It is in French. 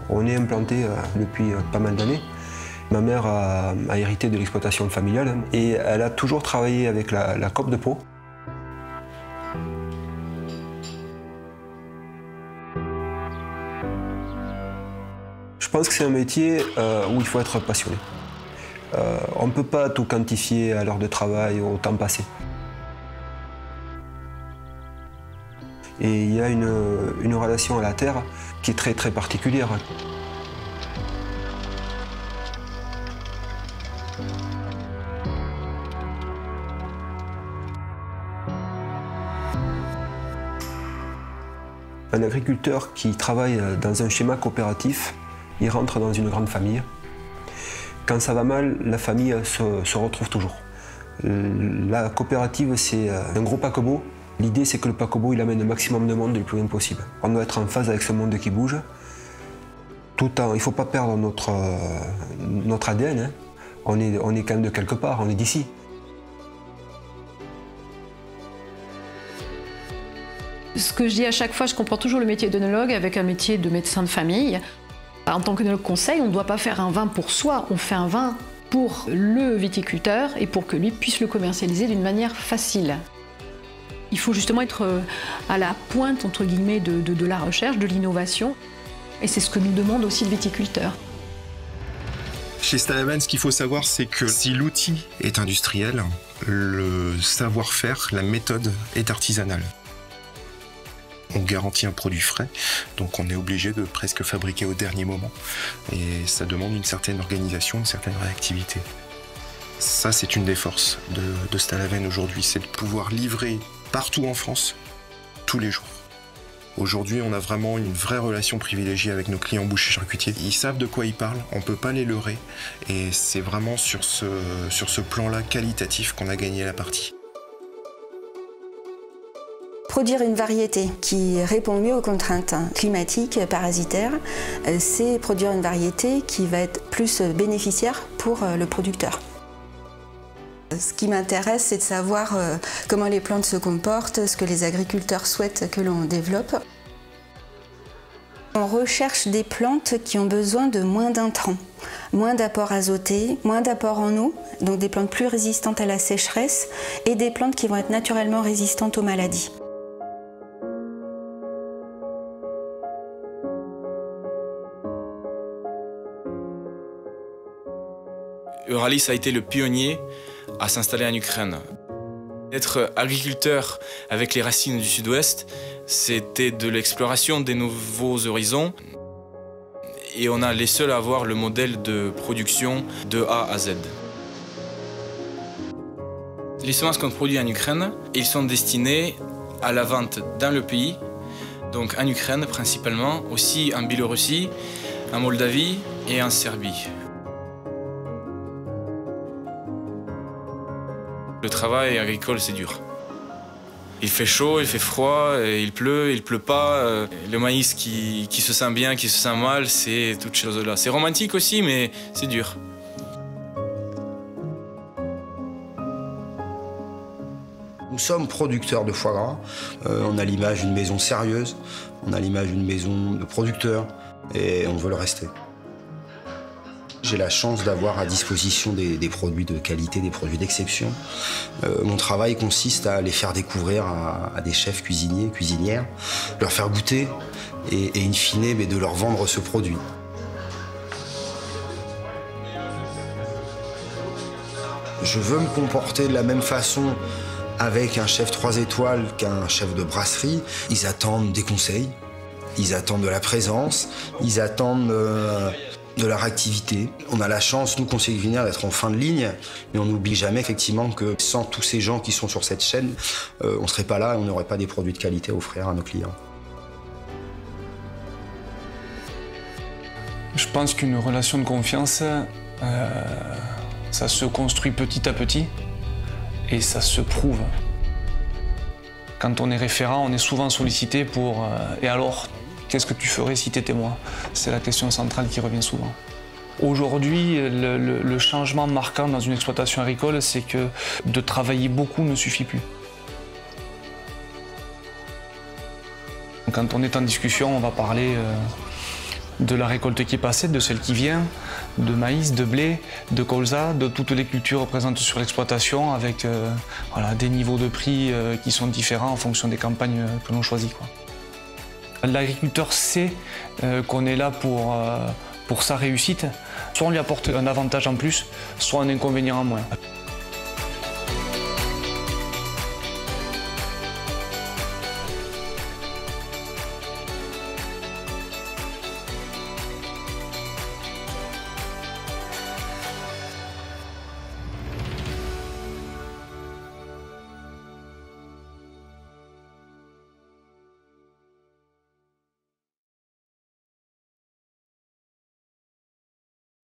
On est implanté depuis pas mal d'années. Ma mère a hérité de l'exploitation familiale et elle a toujours travaillé avec la cope de Pau. Je pense que c'est un métier où il faut être passionné. On ne peut pas tout quantifier à l'heure de travail ou au temps passé. Et il y a une relation à la terre qui est très très particulière. Un agriculteur qui travaille dans un schéma coopératif, il rentre dans une grande famille. Quand ça va mal, la famille se retrouve toujours. La coopérative, c'est un gros paquebot. L'idée, c'est que le paquebot, il amène le maximum de monde le plus loin possible. On doit être en phase avec ce monde qui bouge. Il ne faut pas perdre notre ADN. Hein. On est quand même de quelque part, on est d'ici. Ce que je dis à chaque fois, je comprends toujours le métier d'œnologue avec un métier de médecin de famille. En tant qu'œnologue conseil, on ne doit pas faire un vin pour soi, on fait un vin pour le viticulteur et pour que lui puisse le commercialiser d'une manière facile. Il faut justement être à la pointe, entre guillemets, de la recherche, de l'innovation. Et c'est ce que nous demande aussi le viticulteur. Chez Stalaven, ce qu'il faut savoir, c'est que si l'outil est industriel, le savoir-faire, la méthode est artisanale. On garantit un produit frais, donc on est obligé de presque fabriquer au dernier moment. Et ça demande une certaine organisation, une certaine réactivité. Ça, c'est une des forces de Stalaven aujourd'hui, c'est de pouvoir livrer partout en France, tous les jours. Aujourd'hui, on a vraiment une vraie relation privilégiée avec nos clients bouchers charcutiers. Ils savent de quoi ils parlent, on ne peut pas les leurrer. Et c'est vraiment sur ce plan-là qualitatif qu'on a gagné la partie. Produire une variété qui répond mieux aux contraintes climatiques, parasitaires, c'est produire une variété qui va être plus bénéficiaire pour le producteur. Ce qui m'intéresse, c'est de savoir comment les plantes se comportent, ce que les agriculteurs souhaitent que l'on développe. On recherche des plantes qui ont besoin de moins d'intrants, moins d'apport azoté, moins d'apport en eau, donc des plantes plus résistantes à la sécheresse et des plantes qui vont être naturellement résistantes aux maladies. Euralis a été le pionnier à s'installer en Ukraine. Être agriculteur avec les racines du sud-ouest, c'était de l'exploration des nouveaux horizons. Et on a les seuls à avoir le modèle de production de A à Z. Les semences qu'on produit en Ukraine, ils sont destinés à la vente dans le pays, donc en Ukraine principalement, aussi en Biélorussie, en Moldavie et en Serbie. Le travail agricole, c'est dur. Il fait chaud, il fait froid, il pleut pas. Le maïs qui se sent bien, qui se sent mal, c'est toutes ces choses-là. C'est romantique aussi, mais c'est dur. Nous sommes producteurs de foie gras. On a l'image d'une maison sérieuse, on a l'image d'une maison de producteurs et on veut le rester. J'ai la chance d'avoir à disposition des produits de qualité, des produits d'exception. Mon travail consiste à les faire découvrir à des chefs cuisiniers, cuisinières, leur faire goûter et in fine de leur vendre ce produit. Je veux me comporter de la même façon avec un chef 3 étoiles qu'un chef de brasserie. Ils attendent des conseils, ils attendent de la présence, ils attendent de la réactivité. On a la chance, nous, conseillers culinaires, d'être en fin de ligne, mais on n'oublie jamais effectivement que sans tous ces gens qui sont sur cette chaîne, on ne serait pas là et on n'aurait pas des produits de qualité à offrir à nos clients. Je pense qu'une relation de confiance, ça se construit petit à petit et ça se prouve. Quand on est référent, on est souvent sollicité pour « et alors, qu'est-ce que tu ferais si tu étais moi ?» C'est la question centrale qui revient souvent. Aujourd'hui, le changement marquant dans une exploitation agricole, c'est que de travailler beaucoup ne suffit plus. Quand on est en discussion, on va parler de la récolte qui est passée, de celle qui vient, de maïs, de blé, de colza, de toutes les cultures présentes sur l'exploitation avec voilà, des niveaux de prix qui sont différents en fonction des campagnes que l'on choisit, quoi. L'agriculteur sait qu'on est là pour sa réussite. Soit on lui apporte un avantage en plus, soit un inconvénient en moins.